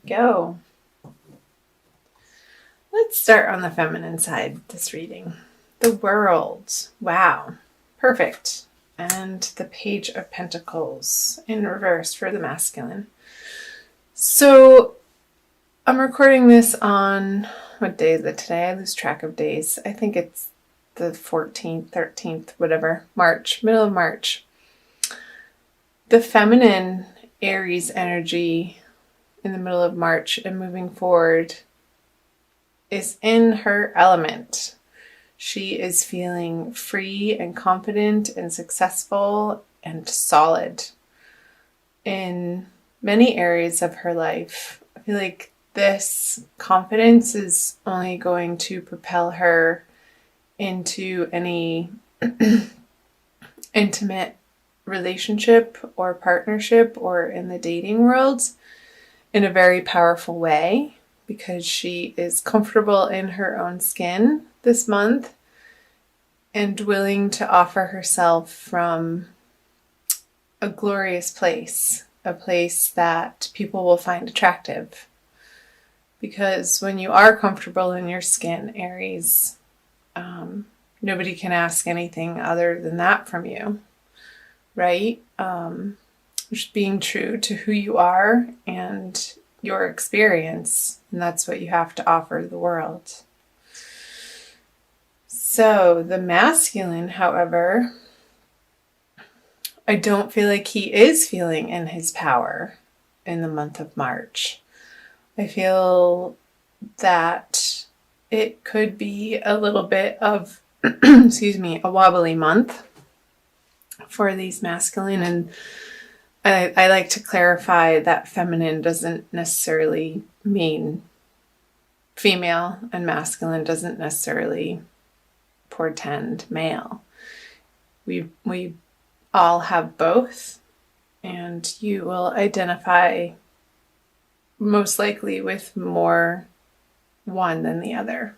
go. Let's start on the feminine side this reading. The World. Wow. Perfect. And the Page of Pentacles in reverse for the masculine. So I'm recording this on, what day is it today? I lose track of days. I think it's the 14th, 13th, whatever, March, middle of March. The feminine Aries energy in the middle of March and moving forward is in her element. She is feeling free and confident and successful and solid in many areas of her life. I feel like this confidence is only going to propel her into any intimate relationship or partnership or in the dating world in a very powerful way, because she is comfortable in her own skin this month and willing to offer herself from a glorious place, a place that people will find attractive. Because when you are comfortable in your skin, Aries, nobody can ask anything other than that from you, right? Just being true to who you are and your experience, and that's what you have to offer the world. So the masculine, however, I don't feel like he is feeling in his power in the month of March. I feel that it could be a little bit of, a wobbly month for these masculine. And I like to clarify that feminine doesn't necessarily mean female, and masculine doesn't necessarily portend male. We all have both, and you will identify most likely with more one than the other.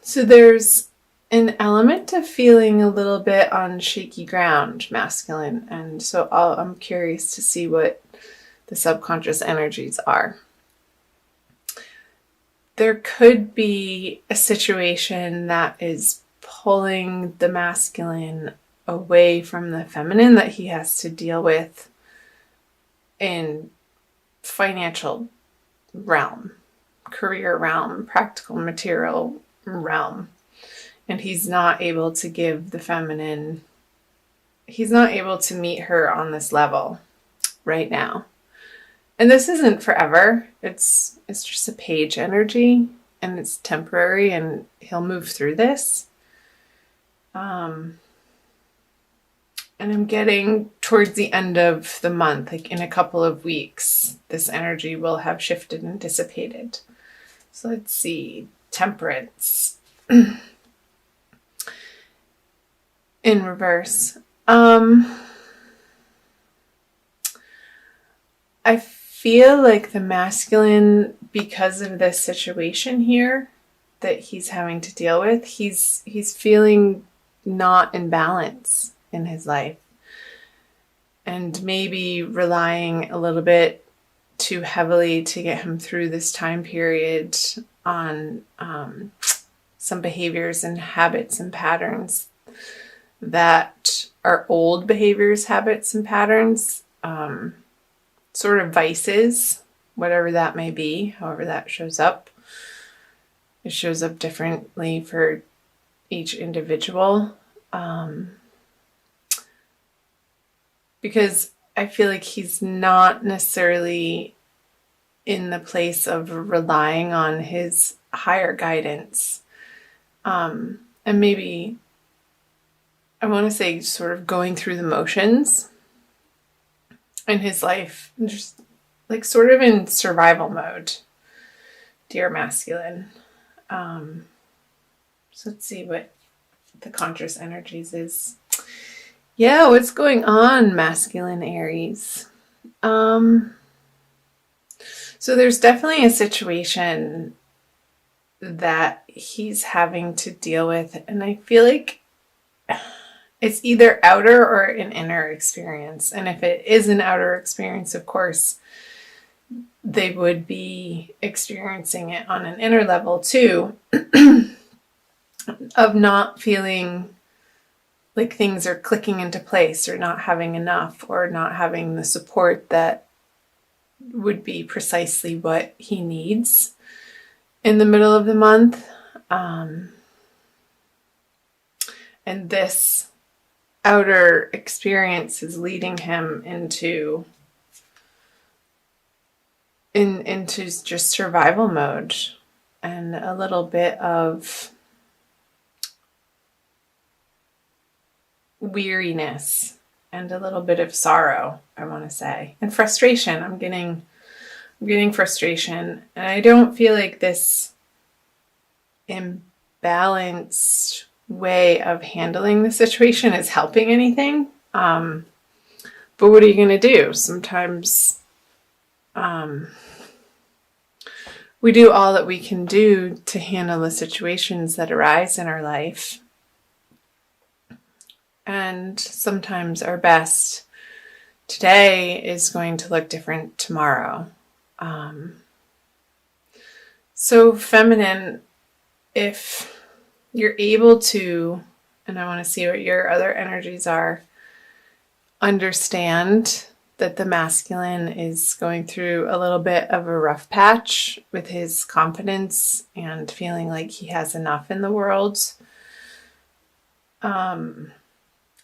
So there's an element of feeling a little bit on shaky ground, masculine, and so I'm curious to see what the subconscious energies are. There could be a situation that is pulling the masculine away from the feminine that he has to deal with in financial realm, career realm, practical material realm. And he's not able to give the feminine, he's not able to meet her on this level right now. And this isn't forever. It's just a page energy, and it's temporary, and he'll move through this. And I'm getting towards the end of the month, like in a couple of weeks, this energy will have shifted and dissipated. So let's see. Temperance. In reverse. I feel like the masculine, because of this situation here that he's having to deal with, he's feeling not in balance in his life, and maybe relying a little bit too heavily to get him through this time period on some behaviors and habits and patterns that are old behaviors, habits, and patterns, sort of vices, whatever that may be, however that shows up. It shows up differently for each individual. Because I feel like he's not necessarily in the place of relying on his higher guidance. And maybe, I want to say, sort of going through the motions in his life, just like sort of in survival mode, dear masculine. So let's see what the conscious energies is. Yeah, what's going on, masculine Aries? So there's definitely a situation that he's having to deal with, and I feel like it's either outer or an inner experience. And if it is an outer experience, of course, they would be experiencing it on an inner level too, of not feeling like things are clicking into place or not having enough or not having the support that would be precisely what he needs in the middle of the month. And this outer experience is leading him into just survival mode and a little bit of weariness and a little bit of sorrow, I want to say, and frustration. I'm getting frustration, and I don't feel like this imbalanced way of handling the situation is helping anything. But what are you going to do? Sometimes we do all that we can do to handle the situations that arise in our life. And sometimes our best today is going to look different tomorrow. So feminine, if you're able to, and I want to see what your other energies are, understand that the masculine is going through a little bit of a rough patch with his confidence and feeling like he has enough in the world.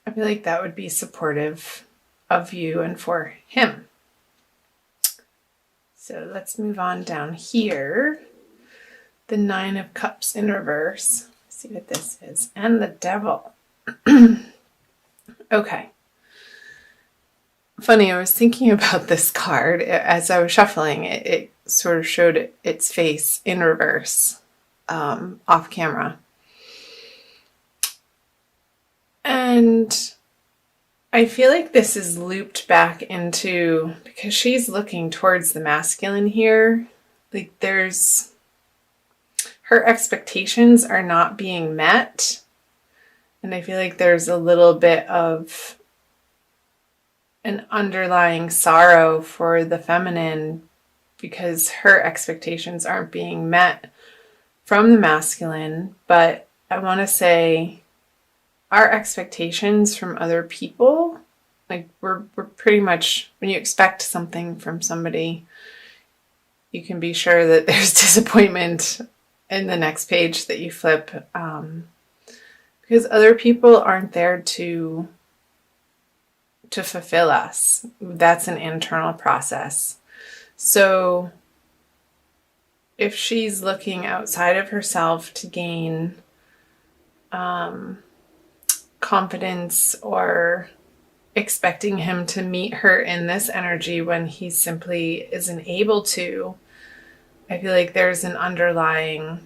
I feel like that would be supportive of you and for him. So let's move on down here. The 9 of Cups in reverse. Let's see what this is. And the Devil. Okay. Funny, I was thinking about this card as I was shuffling. It sort of showed its face in reverse, off camera. And I feel like this is looped back into, because she's looking towards the masculine here, like her expectations are not being met. And I feel like there's a little bit of an underlying sorrow for the feminine because her expectations aren't being met from the masculine. But I want to say our expectations from other people, like we're pretty much, when you expect something from somebody, you can be sure that there's disappointment in the next page that you flip, because other people aren't there to fulfill us. That's an internal process. So if she's looking outside of herself to gain confidence or expecting him to meet her in this energy when he simply isn't able to, I feel like there's an underlying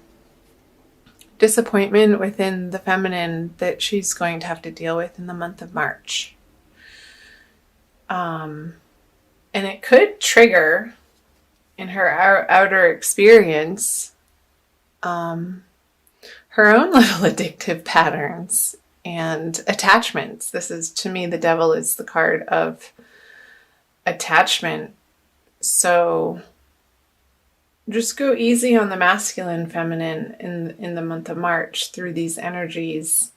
disappointment within the feminine that she's going to have to deal with in the month of March. And it could trigger in her outer experience her own little addictive patterns and attachments. This is, to me, the Devil is the card of attachment. So just go easy on the masculine, feminine in the month of March through these energies.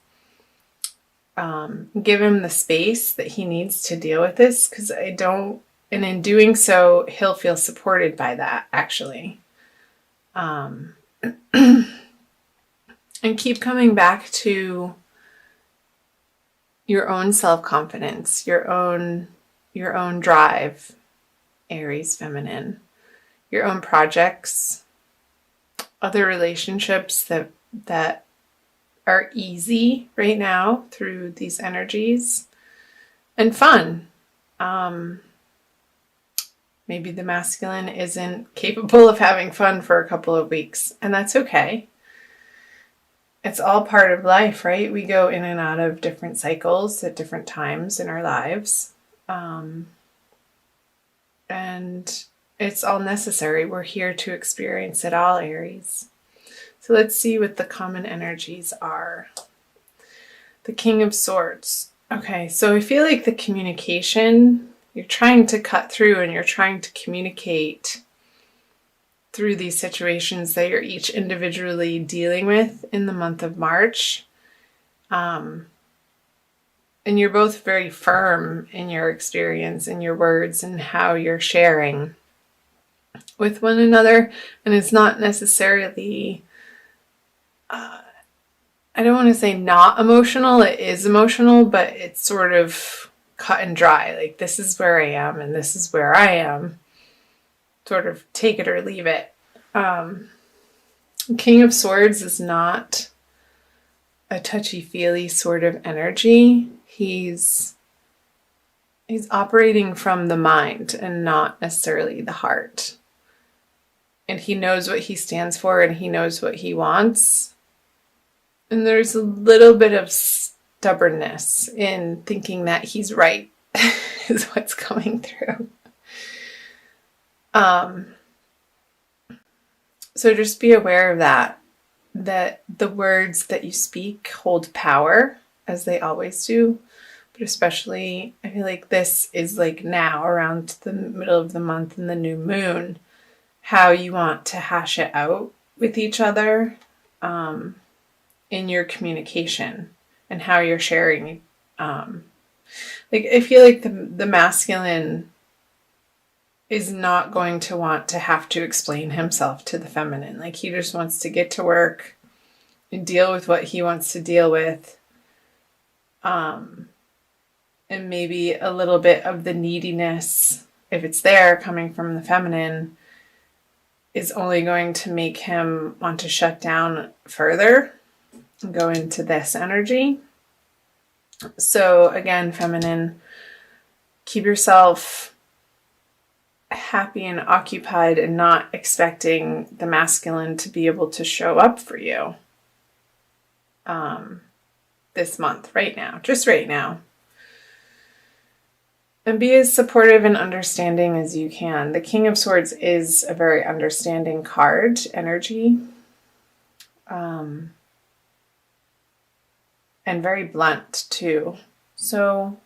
Give him the space that he needs to deal with this, because and in doing so, he'll feel supported by that, actually. And keep coming back to your own self-confidence, your own drive, Aries feminine, your own projects, other relationships that are easy right now through these energies, and fun. Maybe the masculine isn't capable of having fun for a couple of weeks, and that's okay. It's all part of life, right? We go in and out of different cycles at different times in our lives. And it's all necessary. We're here to experience it all, Aries. So let's see what the common energies are. The King of Swords. Okay, so I feel like the communication, you're trying to cut through and you're trying to communicate through these situations that you're each individually dealing with in the month of March. And you're both very firm in your experience, in your words, and how you're sharing with one another. And it's not necessarily, I don't want to say not emotional. It is emotional, but it's sort of cut and dry. Like, this is where I am and this is where I am. Sort of take it or leave it. King of Swords is not a touchy-feely sort of energy. He's operating from the mind and not necessarily the heart. And he knows what he stands for and he knows what he wants. And there's a little bit of stubbornness in thinking that he's right is what's coming through. So just be aware of that the words that you speak hold power, as they always do. But especially, I feel like this is like now around the middle of the month and the new moon, how you want to hash it out with each other in your communication and how you're sharing. Like, I feel like the masculine is not going to want to have to explain himself to the feminine. Like, he just wants to get to work and deal with what he wants to deal with. And maybe a little bit of the neediness, if it's there, coming from the feminine, is only going to make him want to shut down further and go into this energy. So again, feminine, keep yourself happy and occupied and not expecting the masculine to be able to show up for you this month, right now, just right now. And be as supportive and understanding as you can. The King of Swords is a very understanding card, energy, and very blunt too. So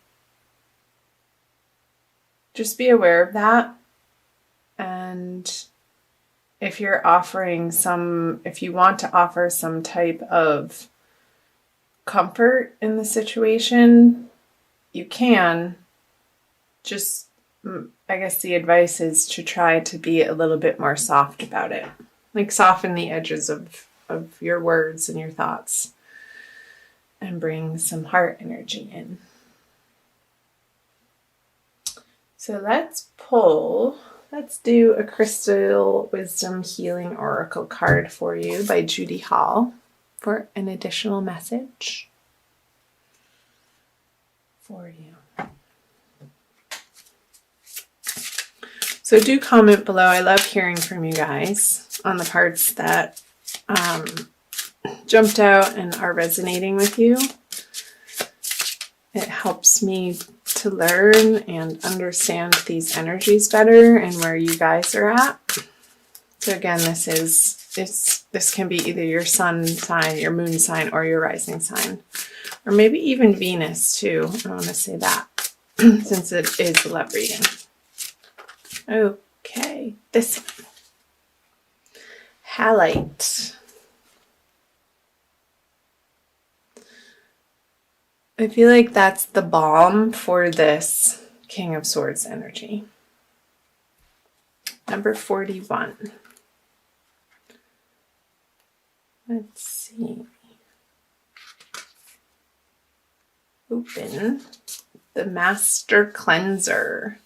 just be aware of that. And if you want to offer some type of comfort in the situation, you can. Just, I guess the advice is to try to be a little bit more soft about it. Like, soften the edges of your words and your thoughts and bring some heart energy in. So let's do a Crystal Wisdom Healing Oracle card for you by Judy Hall for an additional message for you. So do comment below. I love hearing from you guys on the parts that jumped out and are resonating with you. It helps me to learn and understand these energies better and where you guys are at. So again, this can be either your sun sign, your moon sign, or your rising sign. Or maybe even Venus too. I want to say that since it is a love reading. Okay, this one. Halite. I feel like that's the balm for this King of Swords energy. Number 41. Let's see. Open the Master Cleanser.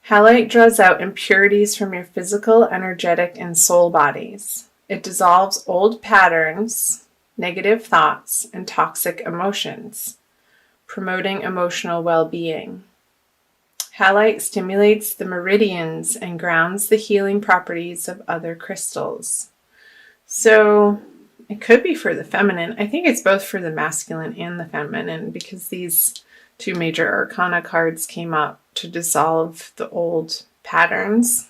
Halite draws out impurities from your physical, energetic, and soul bodies. It dissolves old patterns, negative thoughts, and toxic emotions, promoting emotional well-being. Halite stimulates the meridians and grounds the healing properties of other crystals. So it could be for the feminine. I think it's both for the masculine and the feminine, because these two major arcana cards came up to dissolve the old patterns.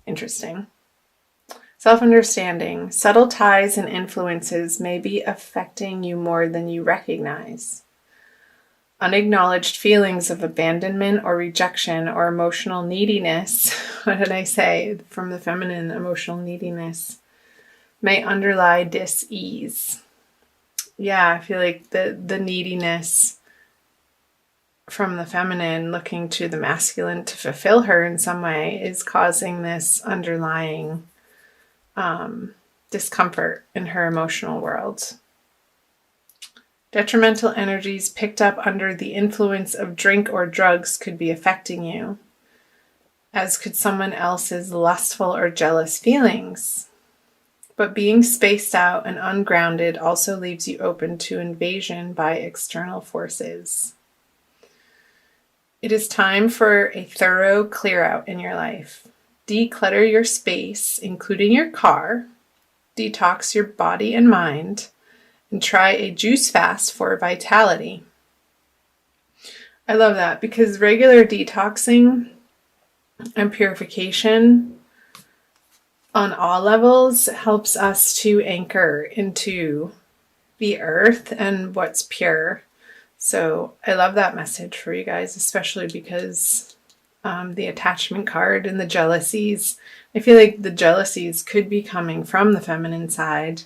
Interesting. Self-understanding. Subtle ties and influences may be affecting you more than you recognize. Unacknowledged feelings of abandonment or rejection or emotional neediness, what did I say from the feminine, emotional neediness, may underlie dis-ease. Yeah, I feel like the neediness from the feminine looking to the masculine to fulfill her in some way is causing this underlying discomfort in her emotional world. Detrimental energies picked up under the influence of drink or drugs could be affecting you, as could someone else's lustful or jealous feelings. But being spaced out and ungrounded also leaves you open to invasion by external forces. It is time for a thorough clear out in your life. Declutter your space, including your car, detox your body and mind, and try a juice fast for vitality. I love that because regular detoxing and purification on all levels helps us to anchor into the earth and what's pure. So I love that message for you guys, especially because the attachment card and the jealousies, I feel like the jealousies could be coming from the feminine side.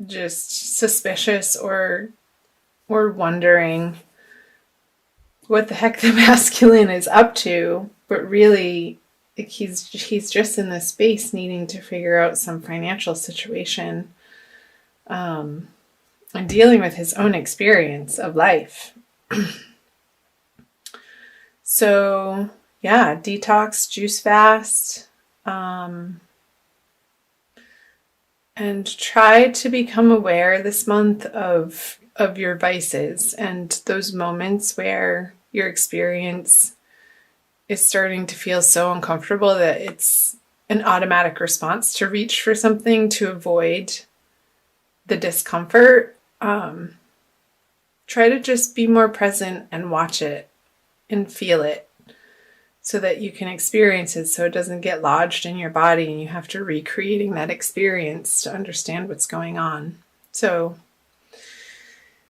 Just suspicious or wondering what the heck the masculine is up to, but really he's just in this space needing to figure out some financial situation and dealing with his own experience of life. So yeah, detox, juice fast, and try to become aware this month of your vices and those moments where your experience is starting to feel so uncomfortable that it's an automatic response to reach for something to avoid the discomfort. Try to just be more present and watch it and feel it so that you can experience it so it doesn't get lodged in your body and you have to recreating that experience to understand what's going on. So